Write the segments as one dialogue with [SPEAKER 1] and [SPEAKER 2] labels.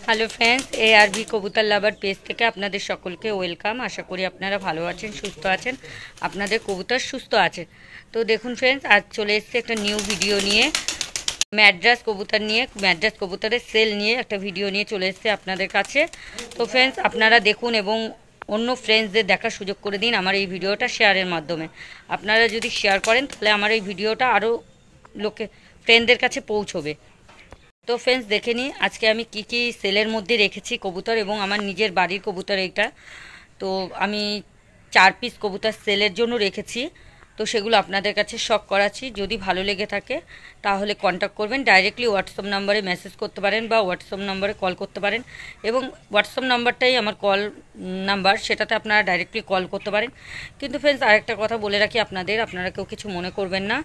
[SPEAKER 1] Hello friends, ARV কবুতর লাভার page থেকে আপনাদের সকলকে ওয়েলকাম। আশা করি আপনারা ভালো আছেন, সুস্থ আছেন, আপনাদের কবুতর সুস্থ আছে। তো দেখুন ফ্রেন্ডস, আজ চলে এসেছে একটা নিউ ভিডিও নিয়ে, ম্যাড্রাস কবুতর নিয়ে, ম্যাড্রাস কবুতরের সেল নিয়ে একটা ভিডিও নিয়ে চলে এসেছে আপনাদের কাছে। তো ফ্রেন্ডস, আপনারা দেখুন এবং অন্য ফ্রেন্ডসদের দেখার সুযোগ করে দিন আমার এই ভিডিওটা শেয়ারের মাধ্যমে। আপনারা যদি শেয়ার করেন তাহলে আমার এই ভিডিওটা আরও ফ্রেন্ডদের কাছে পৌঁছবে। তো ফ্রেন্ডস, দেখে নিই আজকে আমি কি কি সেলের মধ্যে রেখেছি কবুতর, এবং আমার নিজের বাড়ির কবুতর এইটা। তো আমি 4 পিস কবুতর সেলের জন্য রেখেছি। তো সেগুলো আপনাদের কাছে শখ করাচ্ছি। যদি ভালো লেগে থাকে তাহলে কন্ট্যাক্ট করবেন, ডাইরেক্টলি হোয়াটসঅ্যাপ নাম্বারে মেসেজ করতে পারেন বা হোয়াটসঅ্যাপ নাম্বারে কল করতে পারেন। এবং হোয়াটসঅ্যাপ নাম্বারটাই আমার কল নাম্বার, সেটাতে আপনারা ডাইরেক্টলি কল করতে পারেন। কিন্তু ফ্রেন্ডস, আরেকটা কথা বলে রাখি আপনারা কেউ কিছু মনে করবেন না।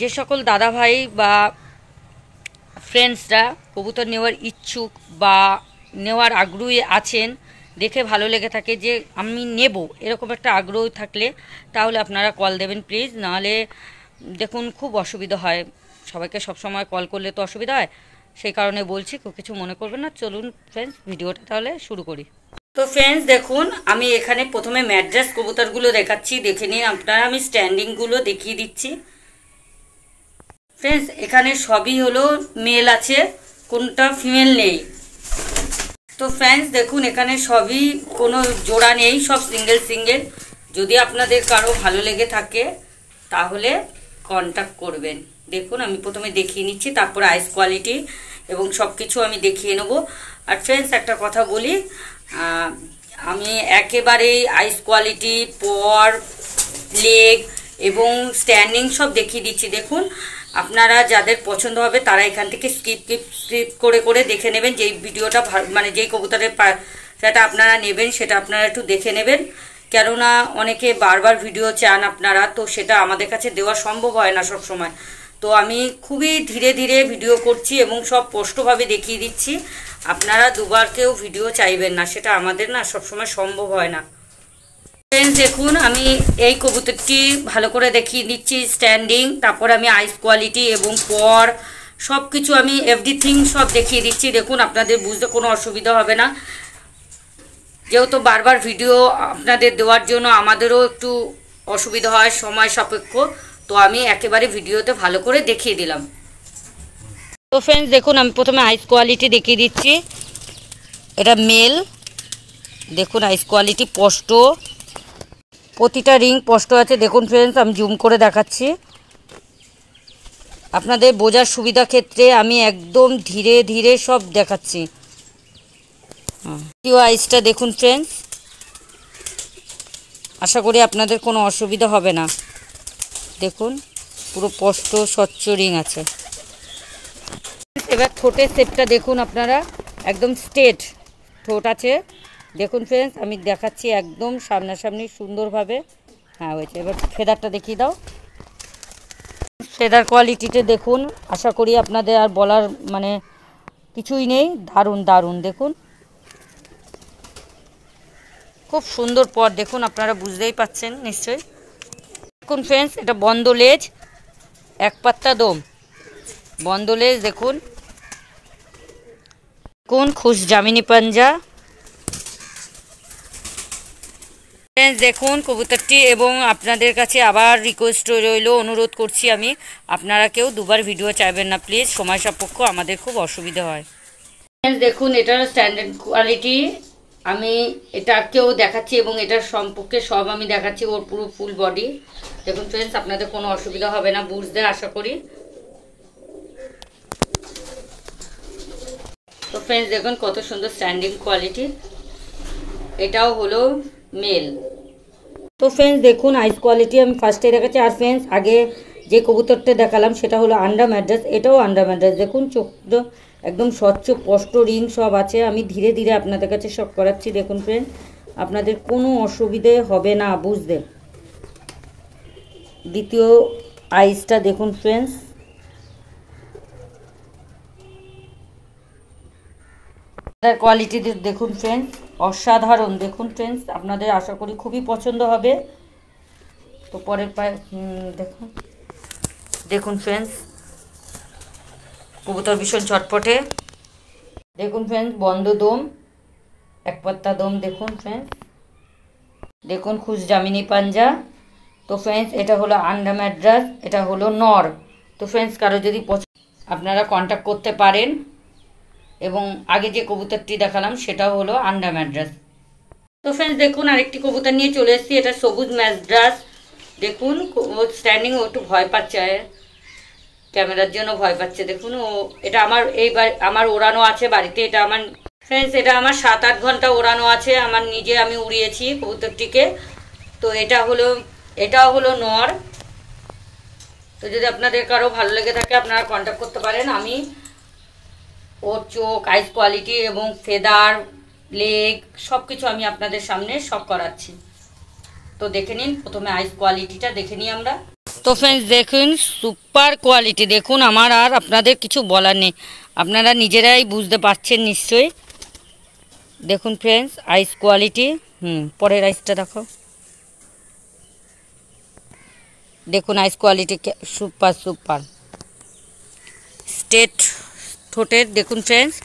[SPEAKER 1] যে সকল দাদা ভাই বা ফ্রেন্ডসরা কবুতর নেওয়ার ইচ্ছুক বা নেওয়ার আগ্রহী আছেন, দেখে ভালো লেগে থাকে যে আমি নেব, এরকম একটা আগ্রহ থাকলে তাহলে আপনারা কল দেবেন প্লিজ। নাহলে দেখুন খুব অসুবিধা হয়, সবাইকে সবসময় কল করলে তো অসুবিধা হয়, সেই কারণে বলছি, কেউ কিছু মনে করবেন না। চলুন ফ্রেন্ডস, ভিডিওটা তাহলে শুরু করি। তো ফ্রেন্ডস দেখুন, আমি এখানে প্রথমে ম্যাড্রাস কবুতরগুলো দেখাচ্ছি, দেখে নিন আপনারা। আমি স্ট্যান্ডিংগুলো দেখিয়ে দিচ্ছি ফ্রেন্ডস। এখানে সবই হলো মেল আছে, কোনটা ফিমেল নেই। তো ফ্রেন্ডস দেখুন, এখানে সবই কোনো জোড়া নেই, সব সিঙ্গেল সিঙ্গেল। যদি আপনাদের কারো ভালো লেগে থাকে তাহলে কন্ট্যাক্ট করবেন। দেখুন, আমি প্রথমে দেখিয়ে নিচ্ছি, তারপর আইস কোয়ালিটি এবং সব কিছু আমি দেখিয়ে নেব। আর ফ্রেন্ডস একটা কথা বলি, আমি একেবারেই আইস কোয়ালিটি, পর, লেগ এবং স্ট্যান্ডিং সব দেখিয়ে দিচ্ছি। দেখুন, আপনারা যাদের পছন্দ হবে তারা এখান থেকে স্কিপ করে করে দেখে নেবেন। যেই ভিডিওটা মানে যেই কবুতরের সেটা আপনারা নেবেন সেটা আপনারা একটু দেখে নেবেন, কেননা অনেকে বারবার ভিডিও চান আপনারা, তো সেটা আমাদের কাছে দেওয়া সম্ভব হয় না সব সময়। তো আমি খুবই ধীরে ধীরে ভিডিও করছি এবং সব স্পষ্টভাবে দেখিয়ে দিচ্ছি। আপনারা দুবার কেউ ভিডিও চাইবেন না, সেটা আমাদের না সবসময় সম্ভব হয় না। ফ্রেন্ডস দেখুন, আমি এই কবুতরটি ভালো করে দেখিয়ে দিচ্ছি, স্ট্যান্ডিং, তারপর আমি আইস কোয়ালিটি এবং পর সব কিছু আমি এভরিথিং সব দেখিয়ে দিচ্ছি। দেখুন, আপনাদের বুঝতে কোনো অসুবিধা হবে না, যেহেতু বারবার ভিডিও আপনাদের দেওয়ার জন্য আমাদেরও একটু অসুবিধা হয়, সময় সাপেক্ষ। তো আমি একেবারে ভিডিওতে ভালো করে দেখিয়ে দিলাম। তো ফ্রেন্ডস দেখুন, আমি প্রথমে আইস কোয়ালিটি দেখিয়ে দিচ্ছি। এটা মেল, দেখুন আইস কোয়ালিটি স্পষ্ট, প্রতিটা রিং স্পষ্ট আছে। দেখুন ফ্রেন্ডস, আমি জুম করে দেখাচ্ছি আপনাদের বোঝার সুবিধা ক্ষেত্রে। আমি একদম ধীরে ধীরে সব দেখাচ্ছি। আইসটা দেখুন ফ্রেন্ডস, আশা করি আপনাদের কোনো অসুবিধা হবে না। দেখুন, পুরো স্পষ্ট স্বচ্ছ রিং আছে। এবার ঠোঁটের শেপটা দেখুন আপনারা, একদম স্ট্রেট ঠোঁট আছে। দেখুন ফ্রেন্ডস, আমি দেখাচ্ছি একদম সামনাসামনি সুন্দরভাবে। হ্যাঁ হয়েছে। এবার ফেদারটা দেখিয়ে দাও। ফেদার কোয়ালিটিতে দেখুন, আশা করি আপনাদের আর বলার মানে কিছুই নেই, দারুণ দারুণ। দেখুন খুব সুন্দর পর, দেখুন আপনারা বুঝতেই পাচ্ছেন নিশ্চয়ই। দেখুন ফ্রেন্ডস, এটা বন্ধ লেজ, এক পাত্তা দম, বন্ধ লেজ। দেখুন কোন খুশ জামিনী পাঞ্জা। ফ্রেন্ডস দেখুন কবুতরটি, এবং আপনাদের কাছে আবার রিকোয়েস্ট রইল, অনুরোধ করছি আমি, আপনারা কেউ দুবার ভিডিও চাইবেন না প্লিজ, সময় সাপেক্ষ, আমাদের খুব অসুবিধা হয়। ফ্রেন্ডস দেখুন, এটার স্ট্যান্ডার্ড কোয়ালিটি আমি এটাকেও দেখাচ্ছি এবং এটার সম্পর্কে সব আমি দেখাচ্ছি, ওর পুরো ফুল বডি। দেখুন ফ্রেন্ডস, আপনাদের কোনো অসুবিধা হবে না বুঝতে, আশা করি। তো ফ্রেন্ডস দেখুন কত সুন্দর স্ট্যান্ডিং কোয়ালিটি, এটাও হলো মেল। তো ফ্রেন্ডস দেখুন, আইস কোয়ালিটি আমি ফার্স্টে দেখাচ্ছি। আর ফ্রেন্ডস, আগে যে কবুতরটা দেখালাম সেটা হলো আন্ডার ম্যাড্রাস, এটাও আন্ডার ম্যাড্রাস। দেখুন চোখটা একদম স্বচ্ছ স্পষ্ট রিং সব আছে। আমি ধীরে ধীরে আপনাদের কাছে সব করাচ্ছি। দেখুন ফ্রেন্ডস, আপনাদের কোনো অসুবিধে হবে না বুঝতে। দ্বিতীয় আইসটা দেখুন ফ্রেন্ডস, কোয়ালিটি দেখুন ফ্রেন্ডস, অসাধারণ। দেখুন ফ্রেন্ডস, আপনাদের আশা করি খুবই পছন্দ হবে। তো পরের পায়ে দেখুন, দেখুন ফ্রেন্ডস, কবুতর ভীষণ চটপটে। দেখুন ফ্রেন্ডস বন্ধ দম, এক পাত্তা দম। দেখুন ফ্রেন্ডস, দেখুন খুশ জামিনী পাঞ্জা। তো ফ্রেন্ডস এটা হলো আন্ডা ম্যাড্রাস, এটা হলো নর। তো ফ্রেন্ডস কারো যদি আপনারা কন্ট্যাক্ট করতে পারেন। এবং আগে যে কবুতরটি দেখালাম সেটাও হলো আন্ডা ম্যাড্রাস। তো ফ্রেন্ডস দেখুন আরেকটি কবুতর নিয়ে চলে এসেছি, এটা সবুজ ম্যাড্রাস। দেখুন ও স্ট্যান্ডিং, ও একটু ভয় পাচ্ছে, ক্যামেরার জন্য ভয় পাচ্ছে। দেখুন ও, এটা আমার ওড়ানো আছে বাড়িতে। এটা আমার ফ্রেন্ডস, এটা আমার 7-8 ঘন্টা ওড়ানো আছে, আমার নিজে আমি উড়িয়েছি কবুতরটিকে। তো এটাও হলো নর। তো যদি আপনাদের কারো ভালো লেগে থাকে আপনারা কন্ট্যাক্ট করতে পারেন। আমি ওর চোখ, আইস কোয়ালিটি এবং ফেদার, লেগ সব কিছু আমি আপনাদের সামনে সব করাচ্ছি। তো দেখে নিন, প্রথমে আইস কোয়ালিটিটা দেখে নিই আমরা। তো ফ্রেন্ডস দেখুন সুপার কোয়ালিটি। দেখুন আমার আর আপনাদের কিছু বলার নেই, আপনারা নিজেরাই বুঝতে পারছেন নিশ্চয়ই। দেখুন ফ্রেন্ডস আইস কোয়ালিটি। পরের আইসটা দেখো। দেখুন আইস কোয়ালিটি সুপার সুপার। স্ট্রেট ঠোঁটের দেখুন ফ্রেন্ডস,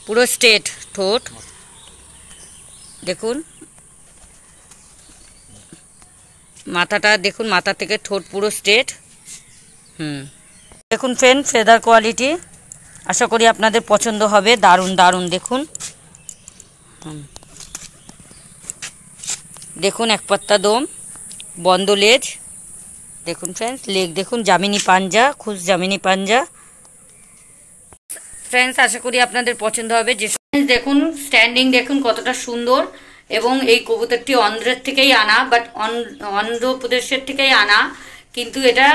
[SPEAKER 1] পুরো স্ট্রেট ঠোঁট। দেখুন মাথাটা দেখুন, মাথা থেকে ঠোঁট পুরো স্ট্রেট। দেখুন ফ্রেন্ড ফেদার কোয়ালিটি, আশা করি আপনাদের পছন্দ হবে। দারুণ দারুণ দেখুন। দেখুন এক পাত্তা দম, বন্ধ লেজ। দেখুন ফ্রেন্ডস লেগ দেখুন, জামিনী পাঞ্জা, খুশ জামিনী পাঞ্জা। ফ্রেন্ডস আশা করি আপনাদের পছন্দ হবে। যে দেখুন স্ট্যান্ডিং দেখুন কতটা সুন্দর। এবং এই কবুতরটি অন্ধ্রের থেকেই আনা, বাট অন্ধ্রপ্রদেশের থেকেই আনা, কিন্তু এটা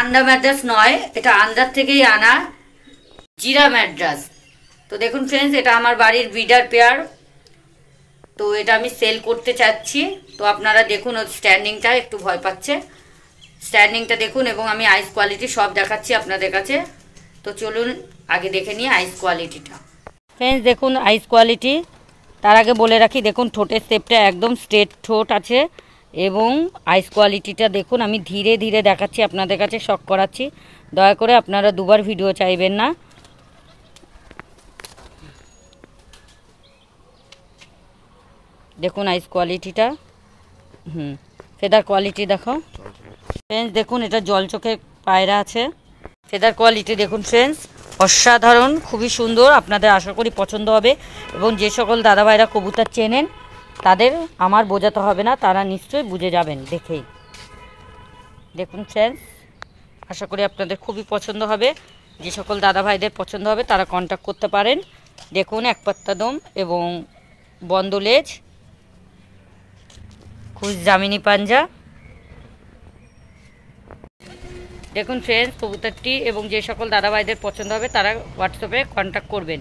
[SPEAKER 1] আন্ডা ম্যাড্রাস নয়, এটা আন্ধ্রার থেকেই আনা, জিরা ম্যাড্রাস। তো দেখুন ফ্রেন্ডস এটা আমার বাড়ির ব্রিডার পেয়ার। তো এটা আমি সেল করতে চাচ্ছি। তো আপনারা দেখুন ওর স্ট্যান্ডিংটা, একটু ভয় পাচ্ছে, স্ট্যান্ডিংটা দেখুন। এবং আমি আইস কোয়ালিটি সব দেখাচ্ছি আপনাদের কাছে। তো চলুন আগে দেখে নিই আইস কোয়ালিটিটা। ফ্রেন্ডস দেখুন আইস কোয়ালিটি। তার আগে বলে রাখি, দেখুন ঠোঁটের শেপটা একদম স্ট্রেট ঠোঁট আছে। এবং আইস কোয়ালিটিটা দেখুন, আমি ধীরে ধীরে দেখাচ্ছি আপনাদের কাছে, শক করাচ্ছি। দয়া করে আপনারা দুবার ভিডিও চাইবেন না। দেখুন আইস কোয়ালিটিটা। ফেদার কোয়ালিটি দেখো ফ্রেন্ডস। দেখুন এটা জল চোখে পায়রা আছে। ফেদার কোয়ালিটি দেখুন ফ্রেন্ডস, অসাধারণ, খুবই সুন্দর। আপনাদের আশা করি পছন্দ হবে। এবং যে সকল দাদাভাইরা কবুতর চেনেন তাদের আমার বোঝাতে হবে না, তারা নিশ্চয়ই বুঝে যাবেন দেখেই। দেখুন ফ্রেন্ডস আশা করি আপনাদের খুবই পছন্দ হবে। যে সকল দাদাভাইদের পছন্দ হবে তারা কন্ট্যাক্ট করতে পারেন। দেখুন এক পাত্তা দম এবং বন্ধ লেজ, খুশ জামিনী পাঞ্জা। দেখুন ফ্রেন্ডস কবুতরটি, এবং যে সকল দাদাভাইদের পছন্দ হবে তারা হোয়াটসঅ্যাপে কন্ট্যাক্ট করবেন।